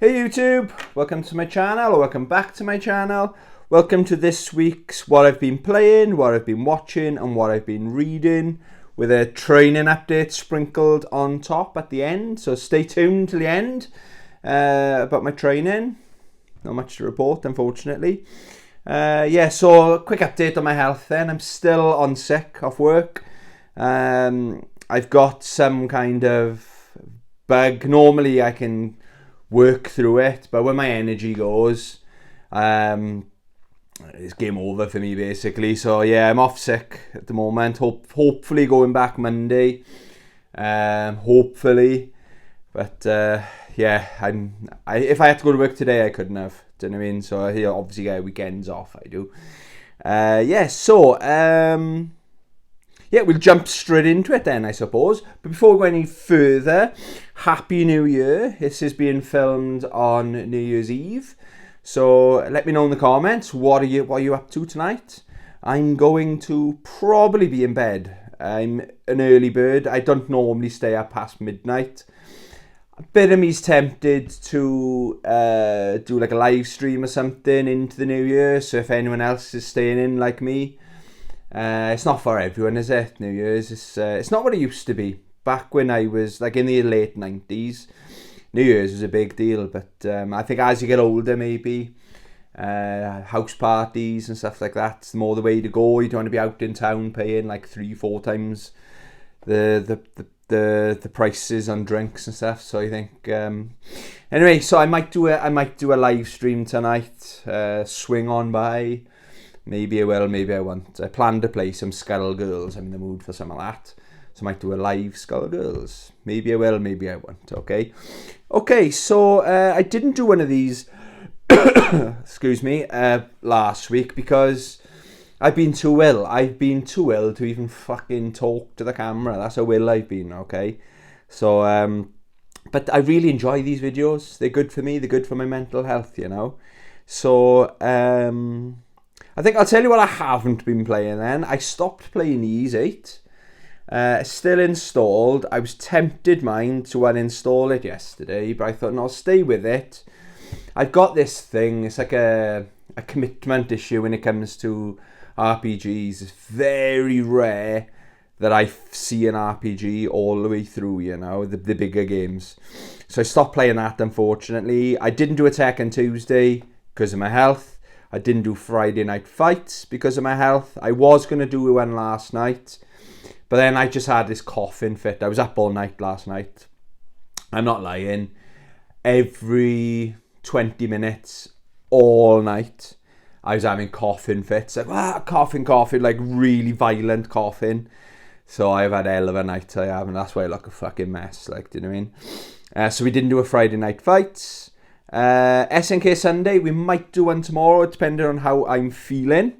Hey YouTube, welcome to my channel, or welcome back to my channel. Welcome to this week's what I've been playing, what I've been watching and what I've been reading, with a training update sprinkled on top at the end, so stay tuned till the end about my training. Not much to report, unfortunately. So a quick update on my health then. I'm still on sick off work. I've got some kind of bug. Normally I can work through it, but when my energy goes, it's game over for me basically. So yeah, I'm off sick at the moment. Hopefully going back Monday. Hopefully, but yeah, if I had to go to work today, I couldn't have. Do you know what I mean? So I obviously get weekends off. I do. Yeah, we'll jump straight into it then, I suppose. But before we go any further, Happy New Year. This is being filmed on New Year's Eve. So let me know in the comments, what are you up to tonight? I'm going to probably be in bed. I'm an early bird. I don't normally stay up past midnight. A bit of me's tempted to do like a live stream or something into the new year. So if anyone else is staying in like me, it's not for everyone, is it? New Year's, it's not what it used to be. Back when I was like in the late 90s, New Year's was a big deal. But I think as you get older, maybe house parties and stuff like that's more the way to go. You don't want to be out in town paying like 3-4 times the prices on drinks and stuff. So I think anyway, so I might do a live stream tonight. Swing on by. Maybe I will, maybe I won't. I plan to play some Skullgirls. I'm in the mood for some of that. So I might do a live Skullgirls. Maybe I will, maybe I won't. Okay, so I didn't do one of these, excuse me, last week because I've been too ill. I've been too ill to even fucking talk to the camera. That's how ill I've been, okay? So, but I really enjoy these videos. They're good for me. They're good for my mental health, you know? So, I think I'll tell you what I haven't been playing then. I stopped playing Ys 8. Still installed. I was tempted mine to uninstall it yesterday, but I thought, no, I'll stay with it. I've got this thing. It's like a commitment issue when it comes to RPGs. It's very rare that I see an RPG all the way through, you know, the bigger games. So I stopped playing that, unfortunately. I didn't do a Tekken Tuesday because of my health. I didn't do Friday Night Fights because of my health. I was going to do one last night, but then I just had this coughing fit. I was up all night last night. I'm not lying. Every 20 minutes, all night, I was having coughing fits. Like, coughing, like really violent coughing. So I've had a hell of a night, I have, and that's why I look a fucking mess. Like, do you know what I mean? So we didn't do a Friday Night Fights. SNK Sunday, we might do one tomorrow, depending on how I'm feeling.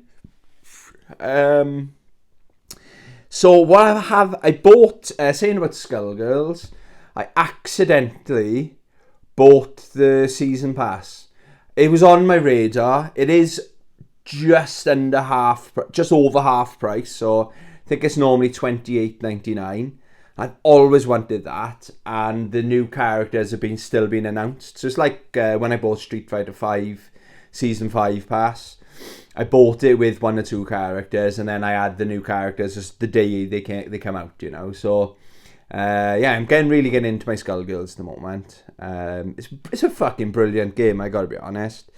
So what I bought, saying about Skullgirls, I accidentally bought the season pass. It was on my radar. It is just over half price, so I think it's normally $28.99. I've always wanted that, and the new characters have still been announced. So it's like when I bought Street Fighter 5 Season 5 pass. I bought it with 1 or 2 characters, and then I add the new characters just the day they come out, you know. So yeah, I'm really getting into my Skullgirls at the moment. It's a fucking brilliant game, I gotta be honest.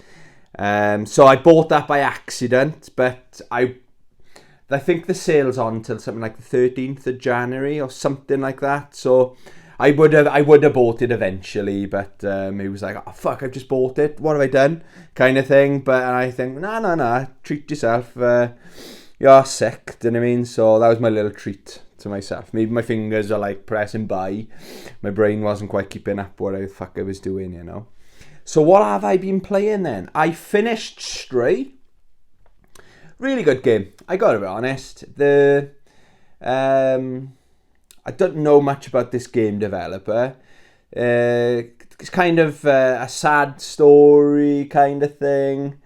So I bought that by accident, but I think the sale's on until something like the 13th of January or something like that. So I would have bought it eventually, but it was like, oh fuck, I've just bought it. What have I done? Kind of thing. But I think, no, treat yourself. You're sick, do you know what I mean? So that was my little treat to myself. Maybe my fingers are like pressing by. My brain wasn't quite keeping up what the fuck I was doing, you know. So what have I been playing then? I finished Stray. Really good game, I gotta be honest. I don't know much about this game developer. It's kind of a sad story kind of thing,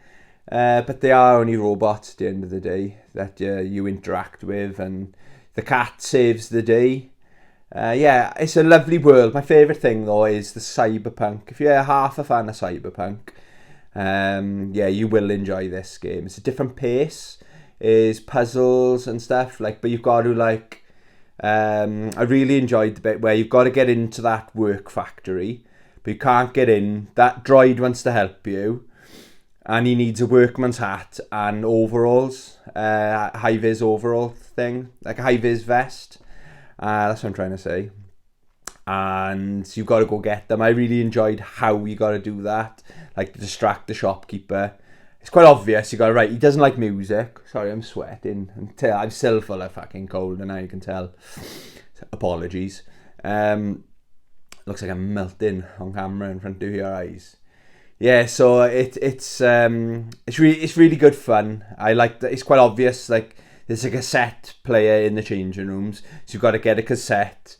but they are only robots at the end of the day that you interact with, and the cat saves the day. Yeah, it's a lovely world. My favourite thing though is the cyberpunk. If you're half a fan of cyberpunk, yeah, you will enjoy this game. It's a different pace, is puzzles and stuff like, but you've got to like. I really enjoyed the bit where you've got to get into that work factory, but you can't get in. That droid wants to help you, and he needs a workman's hat and overalls, high-vis overall thing, like a high-vis vest. That's what I'm trying to say. And you've got to go get them. I really enjoyed how you got to do that, like to distract the shopkeeper. It's quite obvious. You got to write. He doesn't like music. Sorry, I'm sweating. I'm still full of fucking cold, and now you can tell. Apologies. Looks like I'm melting on camera in front of your eyes. Yeah, so it's really good fun. I like that. It's quite obvious. Like there's a cassette player in the changing rooms, so you've got to get a cassette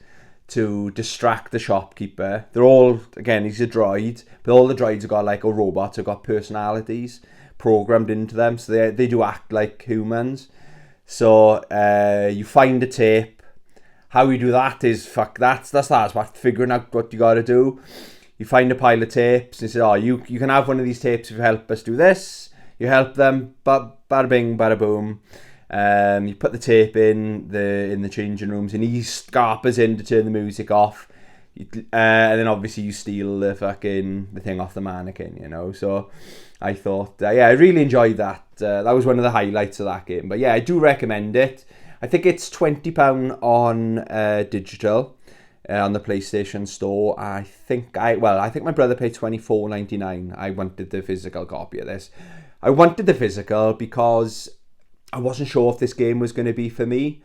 to distract the shopkeeper. They're all, again, he's a droid, but all the droids have got like, or robots have got personalities programmed into them, so they do act like humans. So you find a tape. How you do that is that's what figuring out what you got to do. You find a pile of tapes and you say, oh, you can have one of these tapes if you help us do this. You help them, bada bing, bada boom. You put the tape in the changing rooms, and he scarpers in to turn the music off. And then obviously you steal the thing off the mannequin, you know. So I thought, yeah, I really enjoyed that. That was one of the highlights of that game. But yeah, I do recommend it. I think it's £20 on digital on the PlayStation Store. I think my brother paid $24.99. I wanted the physical copy of this. I wanted the physical because I wasn't sure if this game was going to be for me.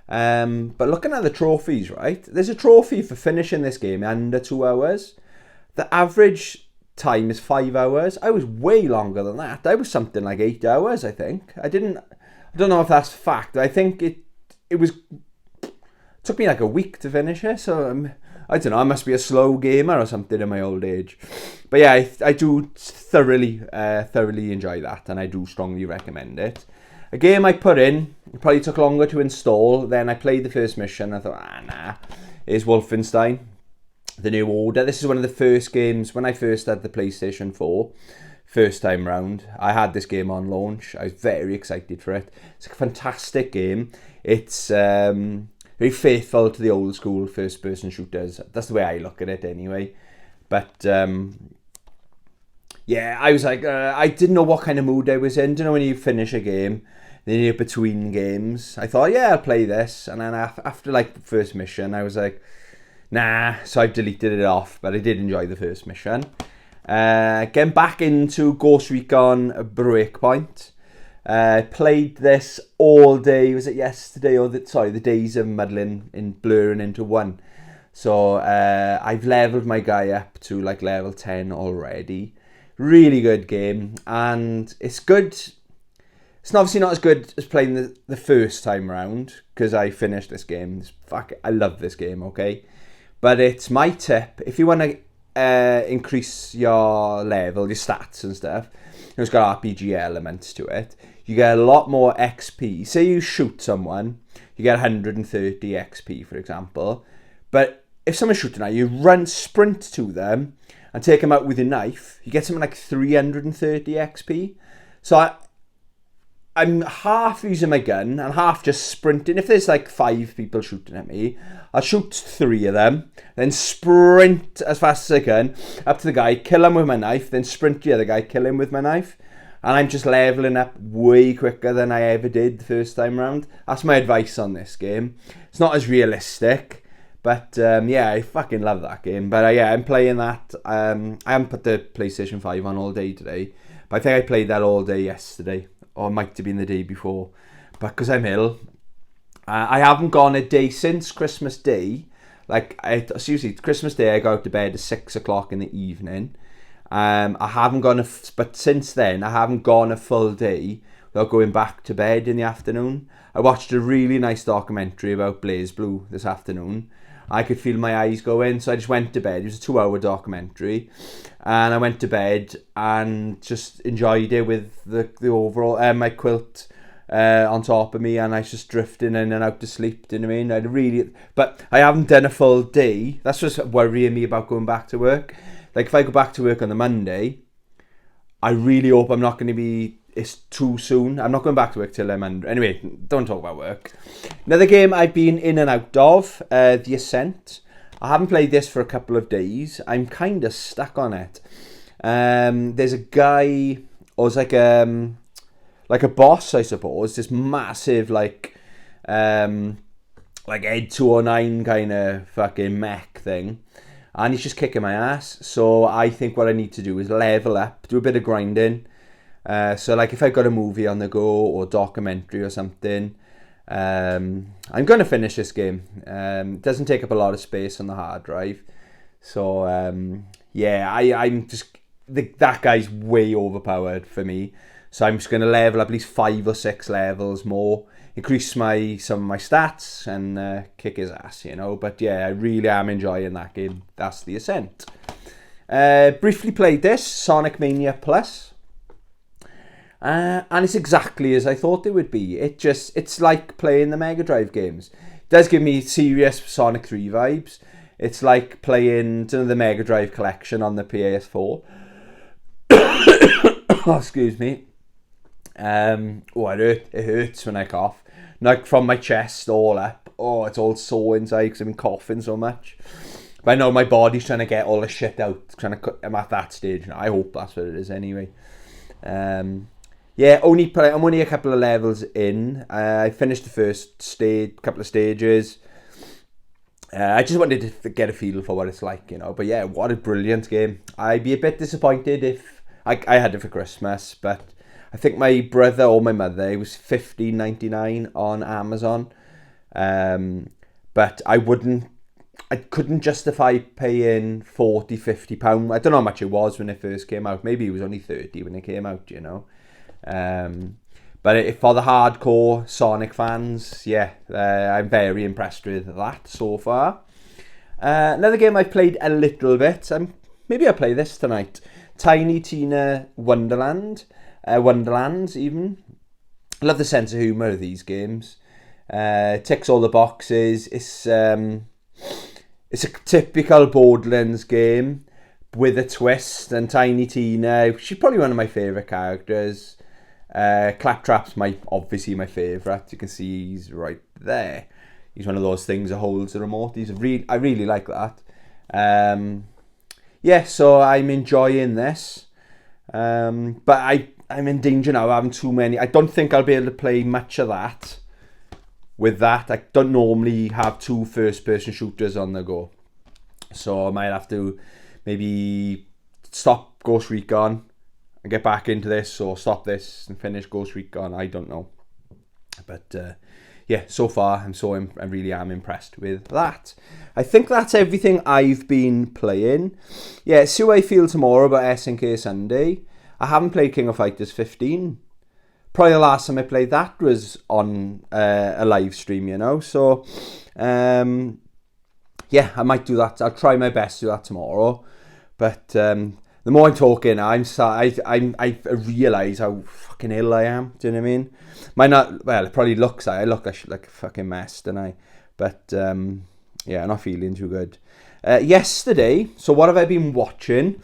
But looking at the trophies, right? There's a trophy for finishing this game under 2 hours. The average time is 5 hours. I was way longer than that. I was something like 8 hours, I think. I don't know if that's fact. I think it took me like a week to finish it. So I don't know. I must be a slow gamer or something in my old age. But yeah, I do thoroughly enjoy that, and I do strongly recommend it. A game I put in, it probably took longer to install. Then I played the first mission. I thought, nah, is Wolfenstein: The New Order. This is one of the first games when I first had the PlayStation 4. First time round, I had this game on launch. I was very excited for it. It's a fantastic game. It's very faithful to the old school first person shooters. That's the way I look at it anyway. But yeah, I was like, I didn't know what kind of mood I was in. Do you know when you finish a game, then you're between games? I thought, yeah, I'll play this. And then after like the first mission, I was like, nah. So I deleted it off, but I did enjoy the first mission. Getting back into Ghost Recon Breakpoint. Played this all day. Was it yesterday or the days of muddling in blurring into one. So I've leveled my guy up to like level 10 already. Really good game, and it's good. It's obviously not as good as playing the first time round, because I finished this game. I love this game, okay? But it's my tip. If you want to increase your level, your stats and stuff, it's got RPG elements to it. You get a lot more XP. Say you shoot someone, you get 130 XP, for example. But if someone's shooting at you, sprint to them and take them out with your knife, you get something like 330 XP. So I'm half using my gun and half just sprinting. If there's like 5 people shooting at me, I'll shoot 3 of them, then sprint as fast as I can up to the guy, kill him with my knife, then sprint to the other guy, kill him with my knife. And I'm just leveling up way quicker than I ever did the first time round. That's my advice on this game. It's not as realistic. But yeah, I fucking love that game. But yeah, I'm playing that. I haven't put the PlayStation 5 on all day today. But I think I played that all day yesterday. Or it might have been the day before. But because I'm ill, I haven't gone a day since Christmas Day. Seriously, Christmas Day I go out to bed at 6 o'clock in the evening. I haven't gone but since then, I haven't gone a full day without going back to bed in the afternoon. I watched a really nice documentary about BlazBlue this afternoon. I could feel my eyes go in, so I just went to bed. It was a 2-hour documentary, and I went to bed and just enjoyed it with the overall my quilt on top of me, and I was just drifting in and out to sleep. Do you know what I mean? But I haven't done a full day. That's what's worrying me about going back to work. Like if I go back to work on the Monday, I really hope I'm not going to be. It's too soon. I'm not going back to work till I'm under. Anyway, don't talk about work. Another game I've been in and out of, The Ascent. I haven't played this for a couple of days. I'm kind of stuck on it. There's a guy, or it's like a boss, I suppose. This massive like Ed 209 kind of fucking mech thing, and he's just kicking my ass. So I think what I need to do is level up, do a bit of grinding. So like if I've got a movie on the go or documentary or something, I'm going to finish this game. It doesn't take up a lot of space on the hard drive. So I'm just, that guy's way overpowered for me. So I'm just going to level up at least 5 or 6 levels more, increase some of my stats and kick his ass, you know. But yeah, I really am enjoying that game. That's The Ascent. Briefly played this, Sonic Mania Plus. And it's exactly as I thought it would be. It's like playing the Mega Drive games. It does give me serious Sonic 3 vibes. It's like playing the Mega Drive collection on the PS4. Oh, excuse me. It hurts when I cough. Like from my chest all up. Oh, it's all sore inside because I've been coughing so much. But I know my body's trying to get all the shit out. I'm at that stage now. I hope that's what it is anyway. I'm only a couple of levels in. I finished the first couple of stages. I just wanted to get a feel for what it's like, you know. But yeah, what a brilliant game. I'd be a bit disappointed if I had it for Christmas, but I think my brother or my mother, it was $15.99 on Amazon. But I couldn't justify paying £40-50. I don't know how much it was when it first came out. Maybe it was only 30 when it came out, you know. But for the hardcore Sonic fans, I'm very impressed with that so far. Another game I've played a little bit, maybe I'll play this tonight. Tiny Tina Wonderlands even. I love the sense of humour of these games. Ticks all the boxes. It's a typical Borderlands game with a twist, and Tiny Tina, she's probably one of my favourite characters. Claptrap's obviously my favourite. You can see he's right there. He's one of those things that holds the remote. I really like that. So I'm enjoying this. But I'm in danger now of having too many. I don't think I'll be able to play much of that. With that, I don't normally have 2 first-person shooters on the go. So I might have to maybe stop Ghost Recon and get back into this, or stop this and finish Ghost Recon. I don't know. But so far I really am impressed with that. I think that's everything I've been playing. Yeah, see how I feel tomorrow about SNK Sunday. I haven't played King of Fighters 15. Probably the last time I played that was on a live stream, you know. So, I might do that. I'll try my best to do that tomorrow. But the more I'm talking, I realise how fucking ill I am. Do you know what I mean? It probably looks like I look like a fucking mess, don't I? But I'm not feeling too good. Yesterday, so what have I been watching?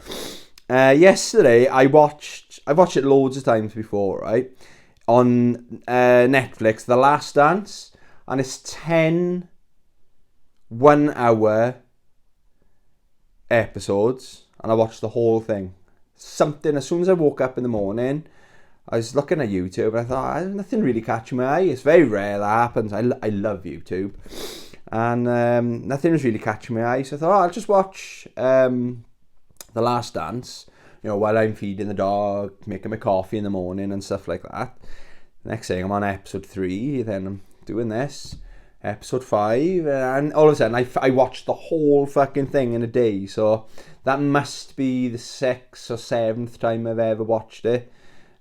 Yesterday, I've watched it loads of times before, right? On Netflix, The Last Dance, and it's 10 1-hour episodes, and I watched the whole thing. As soon as I woke up in the morning, I was looking at YouTube, and I thought, nothing really catching my eye. It's very rare that happens. I love YouTube, and nothing was really catching my eye, so I thought, I'll just watch The Last Dance, you know, while I'm feeding the dog, making my coffee in the morning and stuff like that. Next thing, I'm on episode 3, then I'm doing this, episode 5, and all of a sudden I watched the whole fucking thing in a day. So that must be the 6th or 7th time I've ever watched it.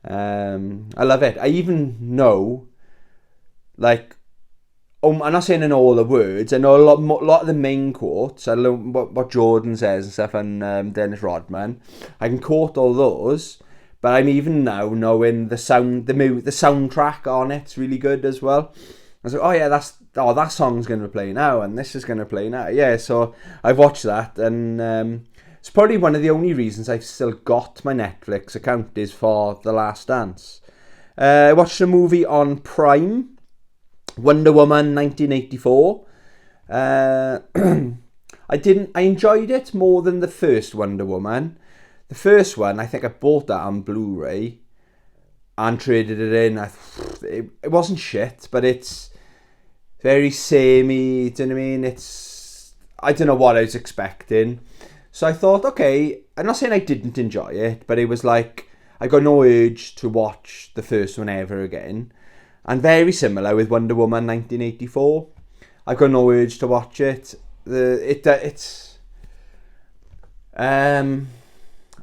I love it. I even know, like, I'm not saying I know all the words. I know a lot of the main quotes. I know what Jordan says and stuff, and Dennis Rodman. I can quote all those, But I'm even now knowing the soundtrack on it's really good as well. I was like, oh yeah, that song's going to play now, and this is going to play now. Yeah, so I've watched that, and it's probably one of the only reasons I've still got my Netflix account is for The Last Dance. I watched a movie on Prime, Wonder Woman 1984. I enjoyed it more than the first Wonder Woman. The first one, I think I bought that on Blu-ray and traded it in. It wasn't shit, but it's very samey, do you know what I mean? I don't know what I was expecting. So I thought, okay, I'm not saying I didn't enjoy it, but it was like, I got no urge to watch the first one ever again. And very similar with Wonder Woman 1984. I got no urge to watch it. I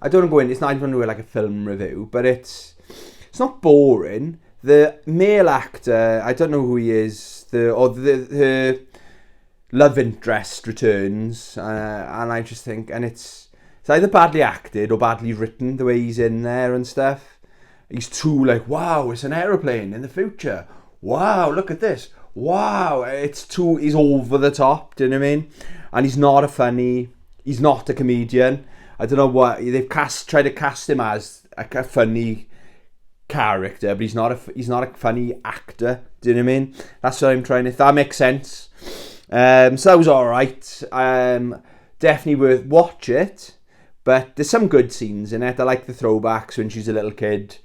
don't want to go in, it's not even really like a film review, but it's not boring. The male actor, I don't know who he is, the love interest returns, and I just think, and it's either badly acted or badly written, the way he's in there and stuff. He's too like, wow, it's an aeroplane in the future. Wow, look at this. Wow, he's over the top, do you know what I mean? And he's not a comedian. I don't know what they've tried to cast him as a funny character, but he's not a funny actor. Do you know what I mean? That's what I'm trying to. If that makes sense. So that was all right. Definitely worth watch it. But there's some good scenes in it. I like the throwbacks when she's a little kid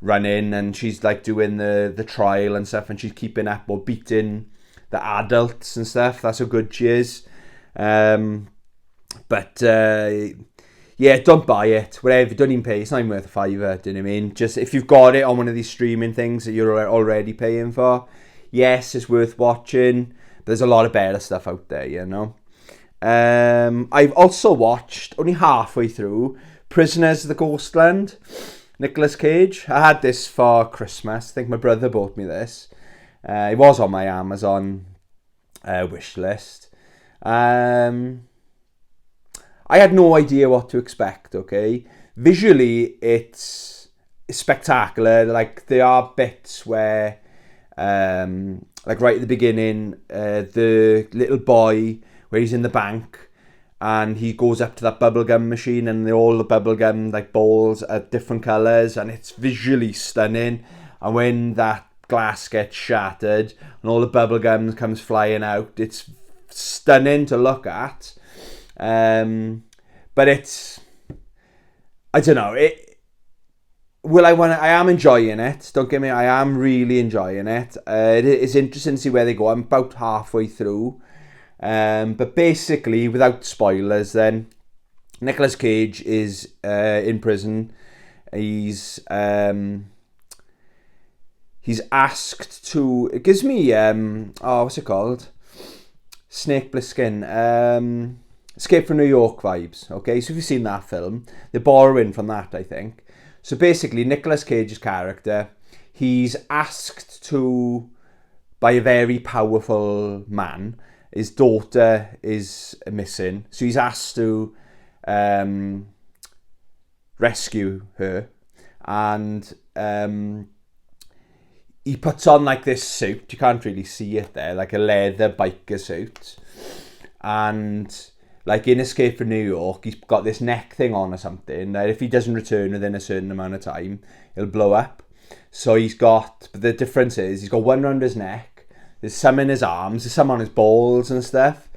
running and she's like doing the trial and stuff, and she's keeping up or beating the adults and stuff. That's how good she is. Yeah, don't buy it. Whatever, don't even pay. It's not even worth a £5. Do you know what I mean? Just if you've got it on one of these streaming things that you're already paying for, yes, it's worth watching. But there's a lot of better stuff out there, you know. I've also watched, only halfway through, Prisoners of the Ghostland, Nicolas Cage. I had this for Christmas. I think my brother bought me this. It was on my Amazon wish list. I had no idea what to expect, okay? Visually, it's spectacular. Like, there are bits where, like right at the beginning, the little boy, where he's in the bank, and he goes up to that bubblegum machine, and all the bubblegum, like, balls are different colours, and it's visually stunning. And when that glass gets shattered, and all the bubblegum comes flying out, it's stunning to look at. But it's, I don't know, I am enjoying it, don't get me, I am really enjoying it. It's interesting to see where they go. I'm about halfway through, but basically, without spoilers then, Nicolas Cage is in prison. He's asked to, it gives me, what's it called? Snake Plissken, Escape from New York vibes, okay? So if you've seen that film, they're borrowing from that, I think. So basically, Nicolas Cage's character, he's asked to, by a very powerful man, his daughter is missing. So he's asked to rescue her. And he puts on like this suit, you can't really see it there, like a leather biker suit. And like in Escape from New York, he's got this neck thing on or something that if he doesn't return within a certain amount of time, he'll blow up. So but the difference is he's got one around his neck, there's some in his arms, there's some on his balls and stuff.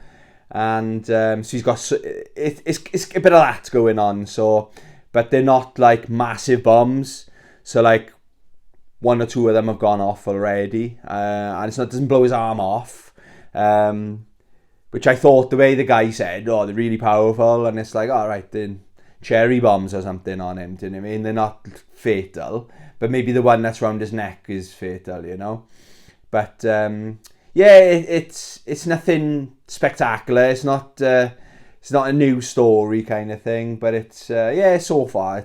And so he's got, it's a bit of that going on. So, but they're not like massive bombs. So like one or two of them have gone off already. And it doesn't blow his arm off. Which I thought, the way the guy said, oh, they're really powerful, and it's like, all right, then cherry bombs or something on him, do you know what I mean? They're not fatal, but maybe the one that's around his neck is fatal, you know? But, yeah, it's nothing spectacular, it's not a new story kind of thing, but it's, yeah, so far,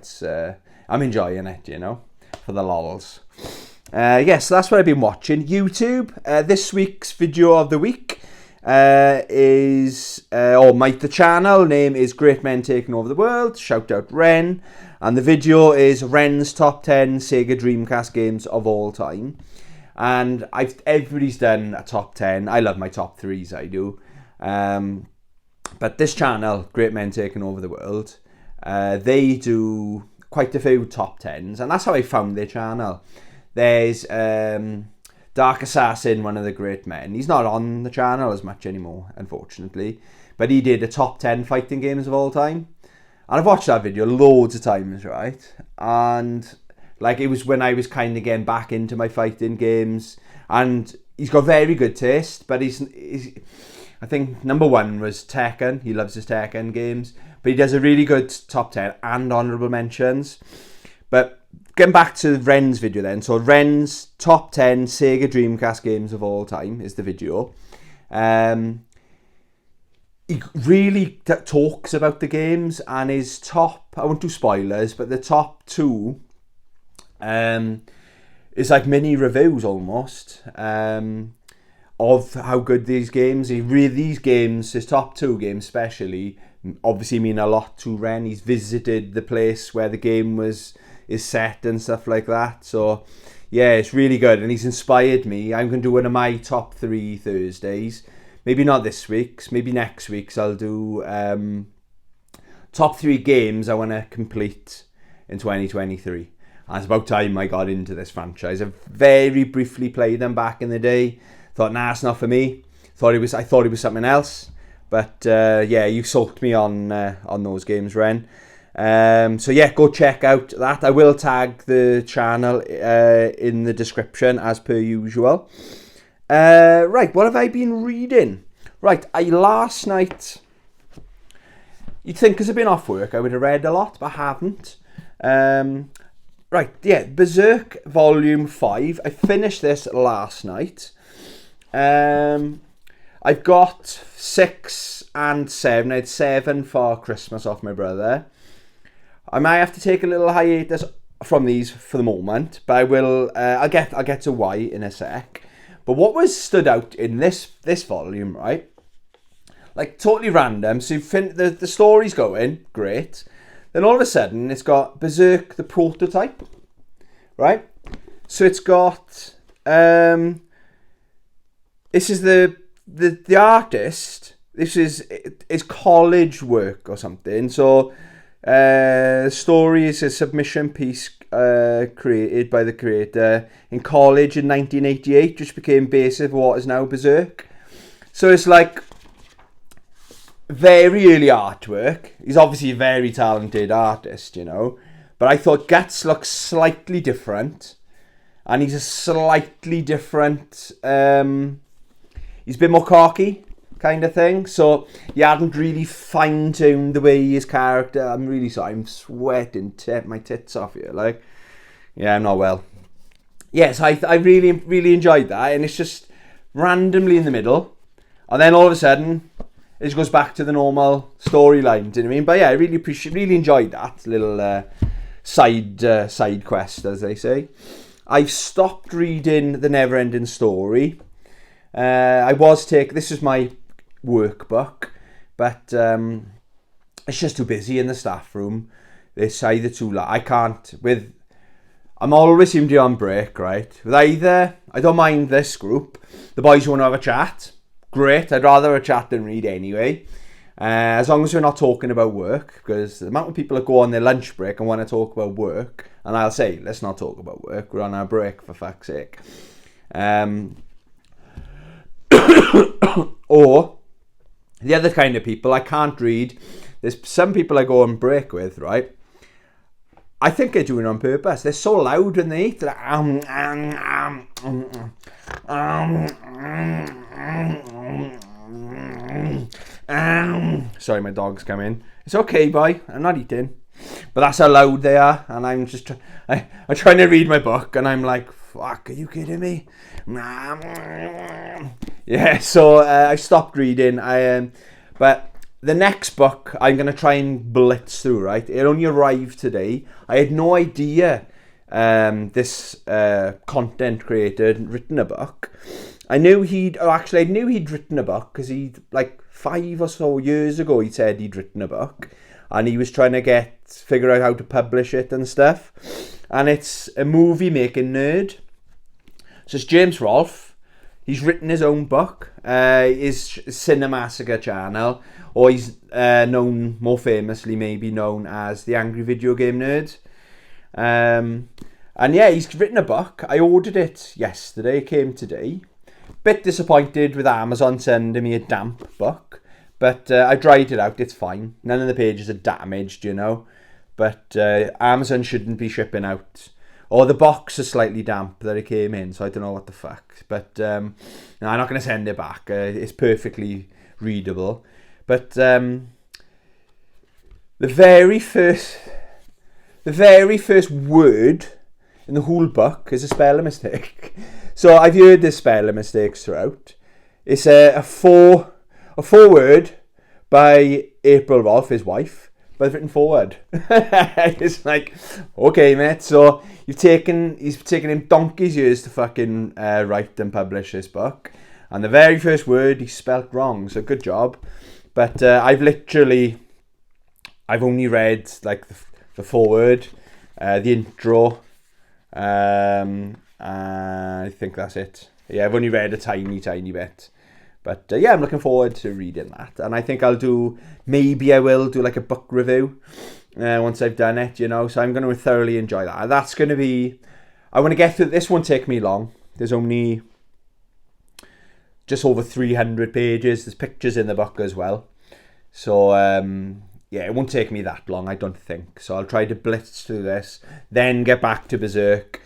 I'm enjoying it, you know, for the lols. So that's what I've been watching. YouTube, this week's video of the week, The channel name is Great Men Taking Over the World. Shout out Ren. And the video is Ren's top 10 Sega Dreamcast games of all time. And everybody's done a top 10. I love my top 3s, I do. But this channel, Great Men Taking Over the World, they do quite a few top 10s. And that's how I found their channel. There's Dark Assassin, one of the great men. He's not on the channel as much anymore, unfortunately. But he did a top 10 fighting games of all time. And I've watched that video loads of times, right? And like, it was when I was kind of getting back into my fighting games. And he's got very good taste, but he's I think number 1 was Tekken. He loves his Tekken games. But he does a really good top 10 and honourable mentions. But getting back to Ren's video then. So Ren's top 10 Sega Dreamcast games of all time is the video. He really talks about the games, and his top, I won't do spoilers, but the top 2 is like mini reviews almost of how good these games. These games, his top 2 games especially, obviously mean a lot to Ren. He's visited the place where the game is set and stuff like that. So yeah, it's really good, and he's inspired me. I'm going to do one of my top 3 Thursdays. Maybe not this week's, maybe next week's. I'll do top 3 games I want to complete in 2023. And it's about time I got into this franchise. I very briefly played them back in the day. Thought, nah, it's not for me. I thought it was something else. But yeah, you sold me on those games, Ren. So yeah, go check out that. I will tag the channel in the description as per usual. Right, what have I been reading? Right, last night, you'd think because I've been off work I would have read a lot, but I haven't. Right, yeah, Berserk Volume 5. I finished this last night. I've got 6 and 7. I had 7 for Christmas off my brother. I might have to take a little hiatus from these for the moment, but I will. I'll get to why in a sec. But what was stood out in this volume, right? Like, totally random. So the story's going great. Then all of a sudden, it's got Berserk the prototype, right? So it's got this is the artist. This is college work or something. So story is a submission piece created by the creator in college in 1988, which became base of what is now Berserk. So it's like very early artwork. He's obviously a very talented artist, you know, but I thought Guts looks slightly different, and he's a slightly different he's a bit more cocky kind of thing. So he hadn't really fine-tuned the way his character. I'm really sorry, I'm sweating my tits off here. Like, yeah, I'm not well. Yes, I really, really enjoyed that, and it's just randomly in the middle, and then all of a sudden it just goes back to the normal storyline. Do you know what I mean? But yeah, I really enjoyed that little side quest, as they say. I've stopped reading The Neverending Story. This is my workbook, but it's just too busy in the staff room. It's either I'm always seem to be on break, right? With either, I don't mind this group, the boys who want to have a chat, great, I'd rather have a chat than read anyway. As long as we're not talking about work, because the amount of people that go on their lunch break and want to talk about work, and I'll say, let's not talk about work, we're on our break, for fuck's sake. Or the other kind of people I can't read. There's some people I go on break with, right? I think they're doing it on purpose. They're so loud when they eat. They're like, sorry, my dog's coming. It's okay, boy. I'm not eating. But that's how loud they are, and I'm just I'm trying to read my book, and I'm like, fuck, are you kidding me? Yeah, so I stopped reading. But the next book I'm going to try and blitz through, right? It only arrived today. I had no idea this content creator had written a book. I knew he'd written a book, because like 5 or so years ago, he said he'd written a book, and he was trying to figure out how to publish it and stuff. And it's a movie making nerd. So it's James Rolfe. He's written his own book. His Cinemassacre channel, or he's more famously known as the Angry Video Game Nerd. And yeah, he's written a book. I ordered it yesterday. It came today. Bit disappointed with Amazon sending me a damp book, but I dried it out. It's fine. None of the pages are damaged, you know. But Amazon shouldn't be shipping out. Or the box is slightly damp that it came in, so I don't know what the fuck. But no, I'm not going to send it back. It's perfectly readable. But the very first word in the whole book is a spelling mistake. So I've heard there's spelling mistakes throughout. It's a four word by April Rolfe, his wife, but it's written forward. It's like, okay, mate. So he's taken him donkey's years to fucking write and publish this book, and the very first word he spelt wrong. So good job. But I've only read like the foreword, the intro. I think that's it. Yeah, I've only read a tiny bit. But yeah, I'm looking forward to reading that. And I think I will do like a book review once I've done it, you know. So I'm going to thoroughly enjoy that. That's going to be... I want to get through... This won't take me long. There's only just over 300 pages. There's pictures in the book as well. So, yeah, it won't take me that long, I don't think. So I'll try to blitz through this, then get back to Berserk.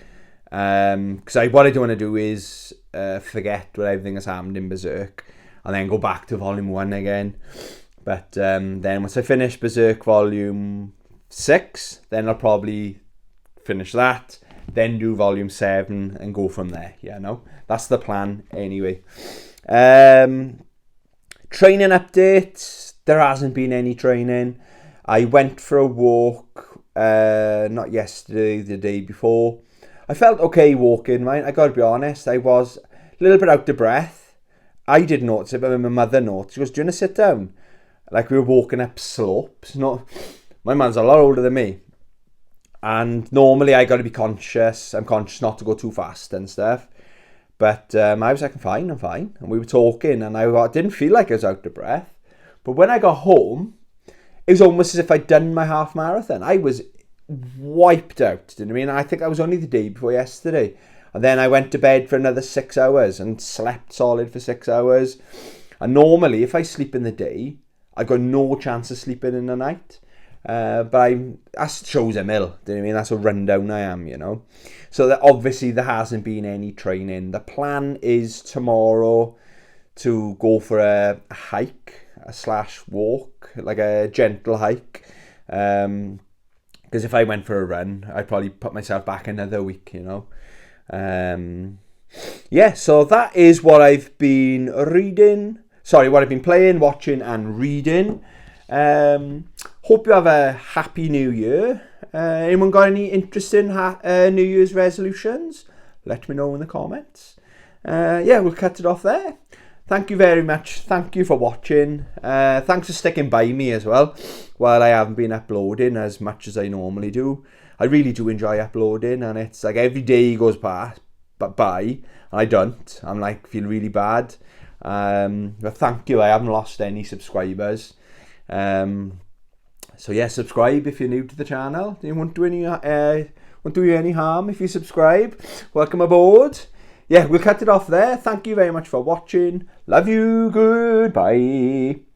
Because what I don't want to do is forget what everything has happened in Berserk, and then go back to Volume 1 again. But then once I finish Berserk Volume 6, then I'll probably finish that, then do Volume 7 and go from there. Yeah, no, that's the plan anyway. Training updates. There hasn't been any training. I went for a walk, not yesterday, the day before. I felt okay walking, right? I got to be honest. I was a little bit out of breath. I didn't notice it, but my mother noticed. She goes, do you want to sit down? Like we were walking up slopes. My mum's a lot older than me. And normally I got to be conscious. I'm conscious not to go too fast and stuff. But I was like, I'm fine. And we were talking, and I didn't feel like I was out of breath. But when I got home, it was almost as if I'd done my half marathon. I was wiped out, do you know what I mean? I think I was only the day before yesterday. And then I went to bed for another 6 hours and slept solid for 6 hours. And normally, if I sleep in the day, I got no chance of sleeping in the night. But that shows a mill, do you know what I mean? That's a rundown I am, you know. So that obviously there hasn't been any training. The plan is tomorrow to go for a hike, a / walk, like a gentle hike. Because if I went for a run, I'd probably put myself back another week, you know. Yeah, so that is what I've been what I've been playing, watching and reading. Hope you have a happy new year. Anyone got any interesting New Year's resolutions? Let me know in the comments. Yeah, we'll cut it off there. Thank you very much. Thank you for watching. Thanks for sticking by me as well while I haven't been uploading as much as I normally do. I really do enjoy uploading, and it's like every day goes by and I don't. I'm like, feel really bad. But thank you. I haven't lost any subscribers. So yeah, subscribe if you're new to the channel. It won't do you any harm if you subscribe. Welcome aboard. Yeah, we'll cut it off there. Thank you very much for watching. Love you. Goodbye.